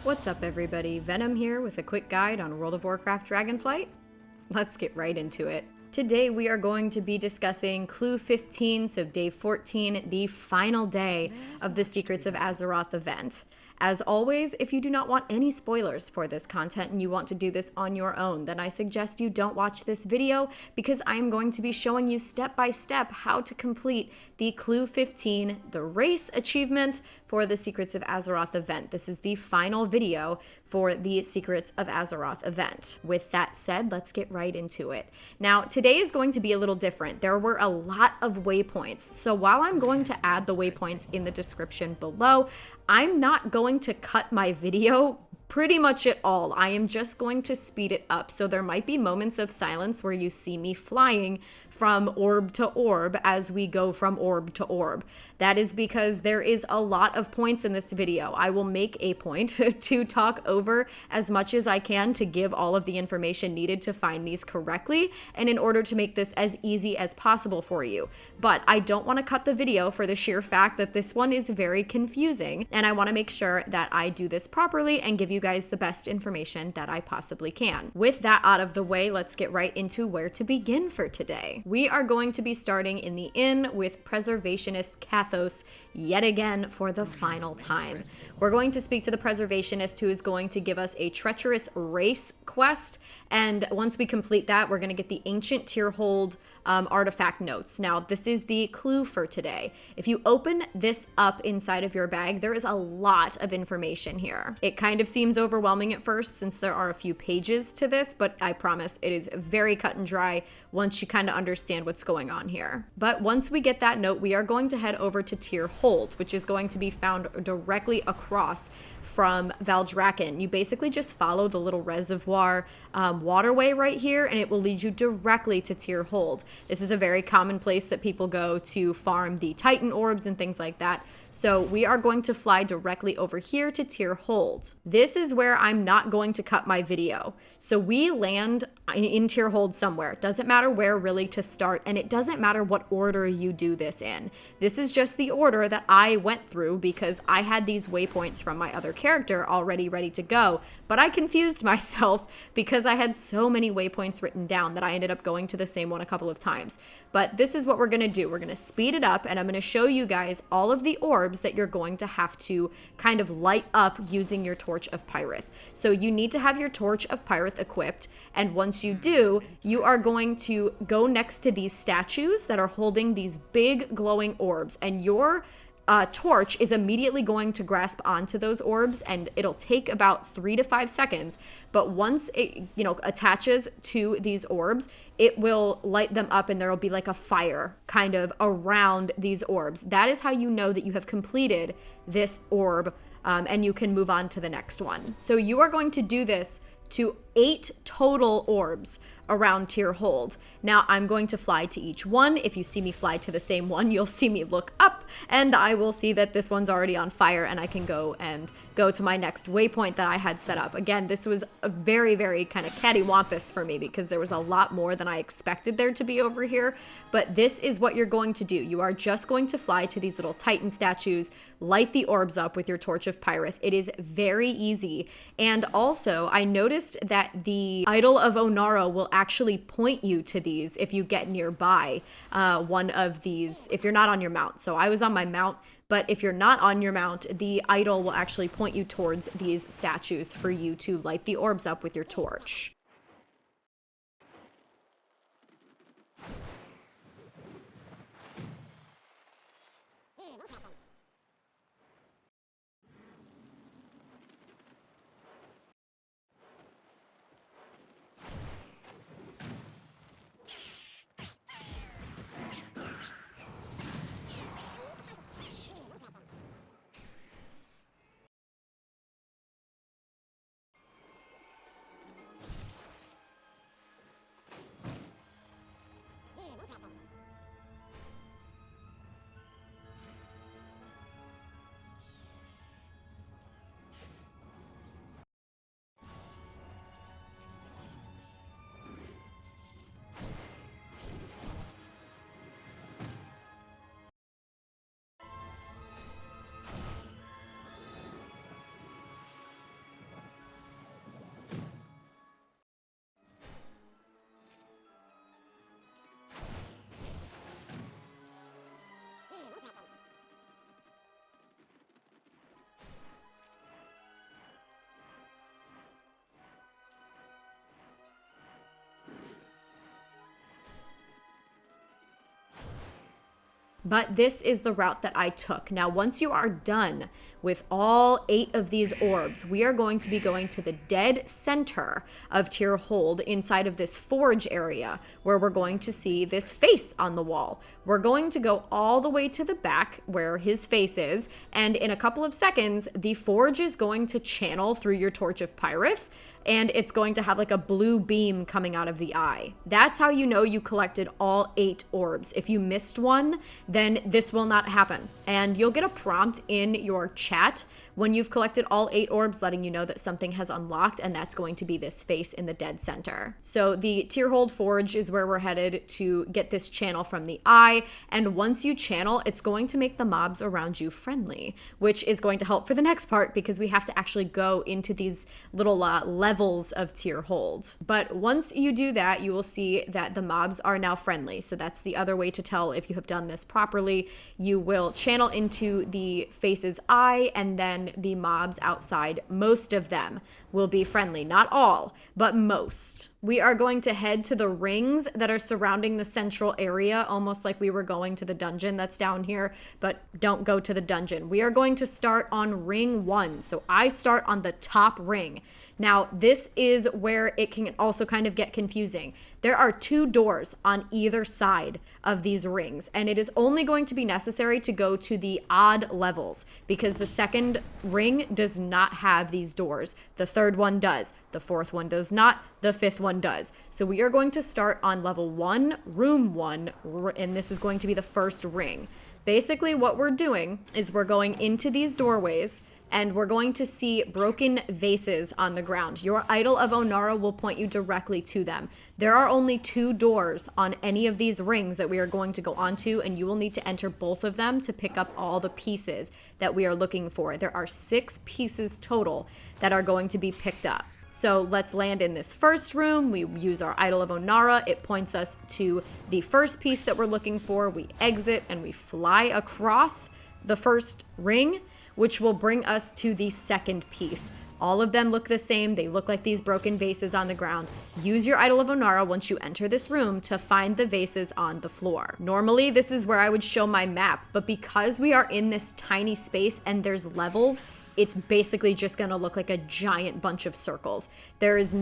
What's up everybody, Venom here with a quick guide on World of Warcraft Dragonflight. Let's get right into it. Today we are going to be discussing Clue 15, so day 14, the final day of the Secrets of Azeroth event. As always, if you do not want any spoilers for this content and you want to do this on your own, then I suggest you don't watch this video because I am going to be showing you step by step how to complete the Clue 15, the race achievement for the Secrets of Azeroth event. This is the final video for the Secrets of Azeroth event. With that said, let's get right into it. Now, today is going to be a little different. There were a lot of waypoints, so while I'm going to add the waypoints in the description below, I'm not going to cut my video pretty much at all. I am just going to speed it up. So there might be moments of silence where you see me flying from orb to orb as we go from orb to orb. That is because there is a lot of points in this video. I will make a point to talk over as much as I can to give all of the information needed to find these correctly and in order to make this as easy as possible for you. But I don't want to cut the video for the sheer fact that this one is very confusing, and I want to make sure that I do this properly and give you guys the best information that I possibly can. With that out of the way, let's get right into where to begin for today. We are going to be starting in the inn with Preservationist Kathos yet again for the final time. We're going to speak to the Preservationist, who is going to give us a treacherous race quest, and once we complete that, we're going to get the ancient Tyrhold artifact notes. Now, this is the clue for today. If you open this up inside of your bag, there is a lot of information here. It kind of seems overwhelming at first since there are a few pages to this, but I promise it is very cut and dry once you kind of understand what's going on here. But once we get that note, we are going to head over to Tyrhold, which is going to be found directly across from Thaldraszus. You basically just follow the little reservoir waterway right here, and it will lead you directly to Tyrhold. This is a very common place that people go to farm the Titan orbs and things like that. So we are going to fly directly over here to Tyrhold. This is where I'm not going to cut my video. So we land in Tyrhold somewhere. It doesn't matter where really to start, and it doesn't matter what order you do this in. This is just the order that I went through because I had these waypoints from my other character already ready to go, but I confused myself because I had so many waypoints written down that I ended up going to the same one a couple of times. But this is what we're going to do. We're going to speed it up, and I'm going to show you guys all of the orbs that you're going to have to kind of light up using your Torch of Pyrith. So you need to have your Torch of Pyrith equipped, and once you do, you are going to go next to these statues that are holding these big glowing orbs, and your torch is immediately going to grasp onto those orbs, and it'll take about 3 to 5 seconds, but once it attaches to these orbs, it will light them up, and there will be like a fire kind of around these orbs. That is how you know that you have completed this orb, and you can move on to the next one. So you are going to do this to 8 total orbs around Tyrhold. Now I'm going to fly to each one. If you see me fly to the same one, you'll see me look up and I will see that this one's already on fire, and I can go to my next waypoint that I had set up. Again, this was a very, very kind of cattywampus for me because there was a lot more than I expected there to be over here, but this is what you're going to do. You are just going to fly to these little Titan statues, light the orbs up with your Torch of Pyrith. It is very easy, and also I noticed that the Idol of Onara will actually point you to these if you get nearby one of these, if you're not on your mount. So I was on my mount, but if you're not on your mount, the idol will actually point you towards these statues for you to light the orbs up with your torch. But this is the route that I took. Now, once you are done with all 8 of these orbs, we are going to be going to the dead center of Tyrhold inside of this forge area where we're going to see this face on the wall. We're going to go all the way to the back where his face is, and in a couple of seconds, the forge is going to channel through your Torch of Pyrith, and it's going to have like a blue beam coming out of the eye. That's how you know you collected all 8 orbs. If you missed one, then this will not happen. And you'll get a prompt in your chat when you've collected all 8 orbs letting you know that something has unlocked, and that's going to be this face in the dead center. So the Tyrhold Forge is where we're headed to get this channel from the eye, and once you channel, it's going to make the mobs around you friendly, which is going to help for the next part because we have to actually go into these little levels of Tyrhold. But once you do that, you will see that the mobs are now friendly. So that's the other way to tell if you have done this properly. You will channel into the face's eye, and then the mobs outside, most of them will be friendly. Not all, but most. We are going to head to the rings that are surrounding the central area, almost like we were going to the dungeon that's down here, but don't go to the dungeon. We are going to start on ring 1. So I start on the top ring. Now, this is where it can also kind of get confusing. There are 2 doors on either side of these rings, and it is only going to be necessary to go to the odd levels because the second ring does not have these doors. The third one does. The 4th one does not. The 5th one does. So we are going to start on level 1, room 1, and this is going to be the first ring. Basically, what we're doing is we're going into these doorways, and we're going to see broken vases on the ground. Your Idol of Onara will point you directly to them. There are only 2 doors on any of these rings that we are going to go onto, and you will need to enter both of them to pick up all the pieces that we are looking for. There are 6 pieces total that are going to be picked up. So let's land in this first room. We use our Idol of Onara. It points us to the first piece that we're looking for. We exit and we fly across the first ring, which will bring us to the second piece. All of them look the same. They look like these broken vases on the ground. Use your Idol of Onara once you enter this room to find the vases on the floor. Normally, this is where I would show my map, but because we are in this tiny space and there's levels, it's basically just gonna look like a giant bunch of circles. There's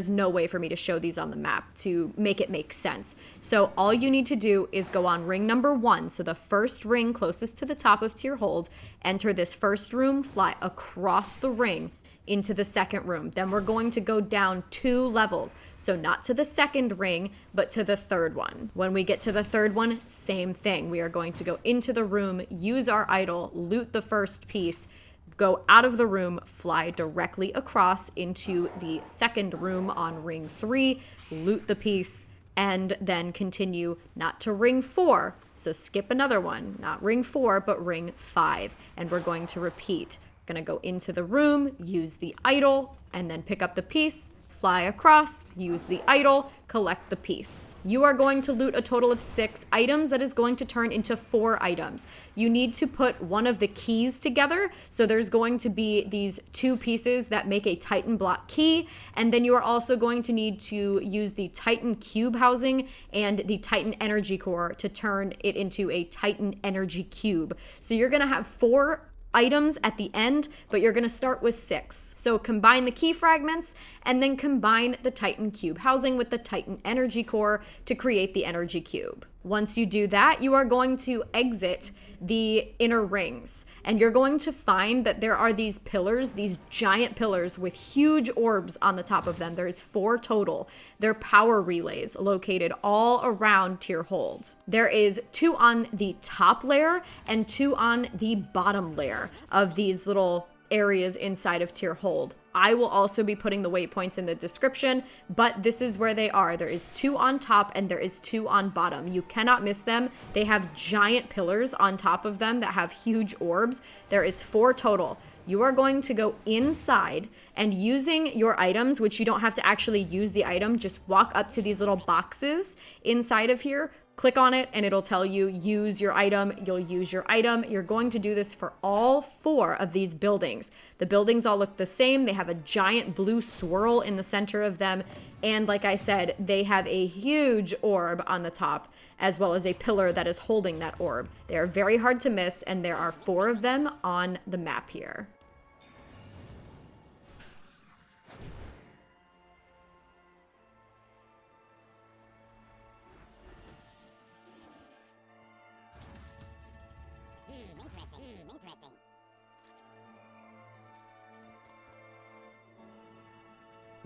no way for me to show these on the map to make it make sense. So all you need to do is go on ring number 1, so the first ring closest to the top of Tyrhold, enter this first room, fly across the ring into the second room. Then we're going to go down 2 levels. So not to the second ring, but to the third one. When we get to the third one, same thing. We are going to go into the room, use our idol, loot the first piece, go out of the room, fly directly across into the second room on ring 3, loot the piece, and then continue not to ring 4. So skip another one, not ring 4, but ring 5. And we're going to repeat. Gonna go into the room, use the idol, and then pick up the piece, fly across, use the idol, collect the piece. You are going to loot a total of 6 items that is going to turn into 4 items. You need to put one of the keys together. So there's going to be these 2 pieces that make a Titan block key. And then you are also going to need to use the Titan cube housing and the Titan energy core to turn it into a Titan energy cube. So you're gonna have 4 items at the end, but you're going to start with 6. So combine the key fragments and then combine the Titan cube housing with the Titan energy core to create the energy cube. Once you do that, you are going to exit the inner rings, and you're going to find that there are these pillars, these giant pillars with huge orbs on the top of them. There's 4 total. They're power relays located all around Tyrhold. There is 2 on the top layer and 2 on the bottom layer of these little areas inside of Tyrhold. I will also be putting the waypoints in the description, but this is where they are. There is 2 on top and there is 2 on bottom. You cannot miss them. They have giant pillars on top of them that have huge orbs. There is 4 total. You are going to go inside and using your items, which you don't have to actually use the item, just walk up to these little boxes inside of here, click on it and it'll tell you use your item. You'll use your item. You're going to do this for all 4 of these buildings. The buildings all look the same. They have a giant blue swirl in the center of them. And like I said, they have a huge orb on the top, as well as a pillar that is holding that orb. They are very hard to miss, and there are 4 of them on the map here. Interesting.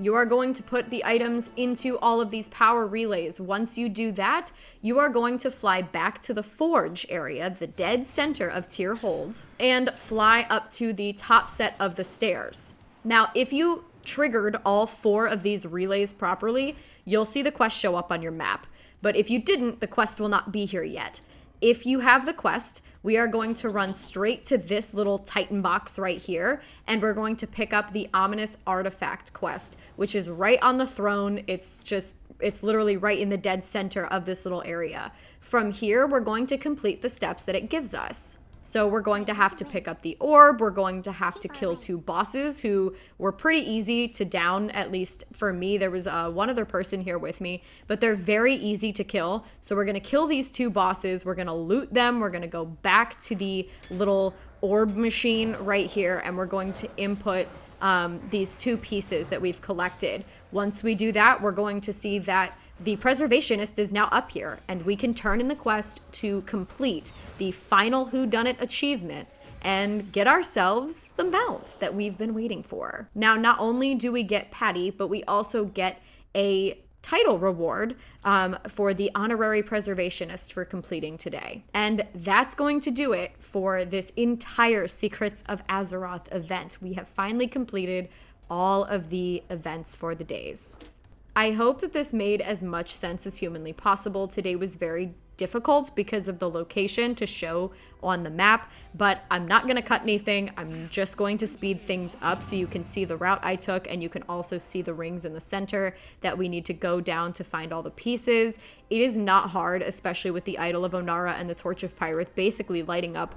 You are going to put the items into all of these power relays. Once you do that, you are going to fly back to the forge area, the dead center of Tyrhold, and fly up to the top set of the stairs. Now, if you triggered all 4 of these relays properly, you'll see the quest show up on your map. But if you didn't, the quest will not be here yet. If you have the quest, we are going to run straight to this little Titan box right here, and we're going to pick up the Ominous Artifact quest, which is right on the throne. It's literally right in the dead center of this little area. From here, we're going to complete the steps that it gives us. So we're going to have to pick up the orb. We're going to have to kill 2 bosses who were pretty easy to down, at least for me. There was one other person here with me, but they're very easy to kill. So we're going to kill these 2 bosses. We're going to loot them. We're going to go back to the little orb machine right here, and we're going to input these 2 pieces that we've collected. Once we do that, we're going to see that the Preservationist is now up here, and we can turn in the quest to complete the final whodunit achievement and get ourselves the mount that we've been waiting for. Now, not only do we get Pattie, but we also get a title reward for the Honorary Preservationist for completing today. And that's going to do it for this entire Secrets of Azeroth event. We have finally completed all of the events for the days. I hope that this made as much sense as humanly possible. Today was very difficult because of the location to show on the map, but I'm not going to cut anything. I'm just going to speed things up so you can see the route I took, and you can also see the rings in the center that we need to go down to find all the pieces. It is not hard, especially with the Idol of Onara and the Torch of Pyrith basically lighting up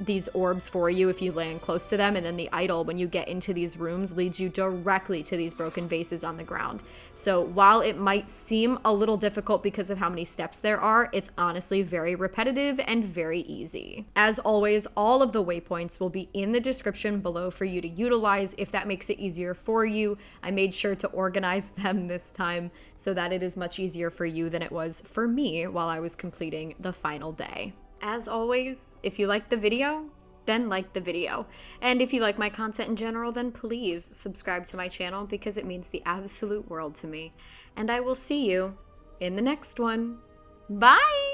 these orbs for you if you land close to them, and then the idol, when you get into these rooms, leads you directly to these broken vases on the ground. So while it might seem a little difficult because of how many steps there are, it's honestly very repetitive and very easy. As always, all of the waypoints will be in the description below for you to utilize if that makes it easier for you. I made sure to organize them this time so that it is much easier for you than it was for me while I was completing the final day. As always, if you liked the video, then like the video. And if you like my content in general, then please subscribe to my channel because it means the absolute world to me. And I will see you in the next one. Bye!